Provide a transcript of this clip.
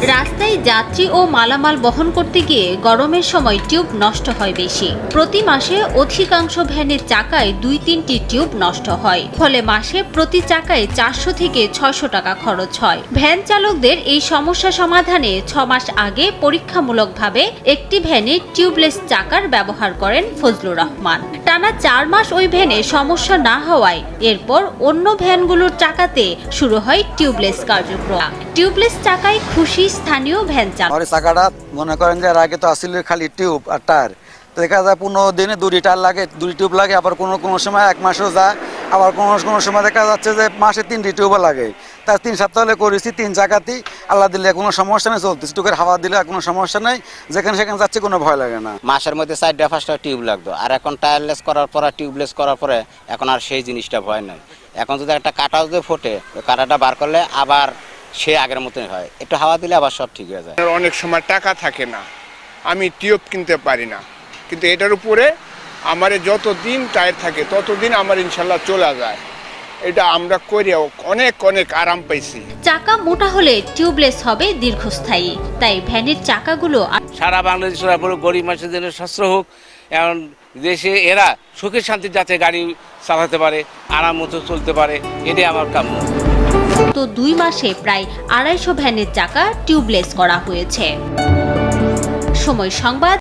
রাস্তায় যাত্রী ও মালামাল বহন করতে গিয়ে গরমের সময় টিউব নষ্ট হয় বেশি। প্রতি মাসে অধিকাংশ ভ্যানের চাকায় ২-৩টি টিউব নষ্ট হয়। ফলে মাসে প্রতি চাকায় ৪০০ থেকে ৬০০ টাকা খরচ হয়। ভ্যান চালকদের এই সমস্যা সমাধানে ৬ মাস আগে পরীক্ষামূলকভাবে একটি ভ্যানে টিউবলেস চাকার ব্যবহার করেন ফজলুর রহমান। টানা ৪ মাস ওই ভ্যানে সমস্যা না হওয়ায় এরপর অন্য ভ্যানগুলোর চাকাতে শুরু হয় টিউবলেস কার্যক্রম। টিউবলেস চাকায় খুশি স্থানীয় ভ্যান চালক। চাকাটা মনে করেন যে আগে তো আসলে খালি টিউব আর টায়ার, দেখা যায় 15 দিনে 2টি টায়ার লাগে, 2টি টিউব লাগে, আবার কোনো সময় 1 মাসও যায়, আবার কোনো সময় দেখা যাচ্ছে যে মাসে 3টি টিউবও লাগে। তার 3 সপ্তাহ হলে করেছি 3 চাকাতেই, আল্লাহ দিলে কোনো সমস্যা নেই, চলতেছে। টুকের হাওয়া দিলে কোনো সমস্যা নেই, যেখানে সেখানে যাচ্ছে কোনো ভয় লাগে না। মাসের মধ্যে 4টা-5টা টিউব লাগতো, আর এখন টায়ারলেস করার পরে টিউবলেস করার পরে এখন আর সেই জিনিসটা ভয় নাই। এখন যদি একটা কাঁটা যদি ফোটে, ওই কাঁটাটা বার করলে আবার সে আগের মতনই হয়, একটু হাওয়া দিলে আবার সব ঠিক হয়ে যায়। অনেক সময় টাকা থাকে না, আমি টিউব কিনতে পারি না, কিন্তু এটার উপরে আমার যতদিন টায়ার থাকে ততদিন আমার ইনশাল্লাহ চলে যায়। এটা আমরা করিও অনেক আরাম পাইছি। চাকা মোটা হলে টিউবলেস হবে দীর্ঘস্থায়ী, তাই ভ্যানের চাকাগুলো সারা বাংলাদেশের গরিব মানুষের জন্য সাশ্রয় হোক, এখন দেশে এরা সুখে শান্তি যাতে গাড়ি চালাতে পারে, আরাম মতো চলতে পারে, এটাই আমার কাম্য। তো 2 মাসে প্রায় 250 ভ্যানের চাকা টিউবলেস করা হয়েছে। সময় সংবাদ।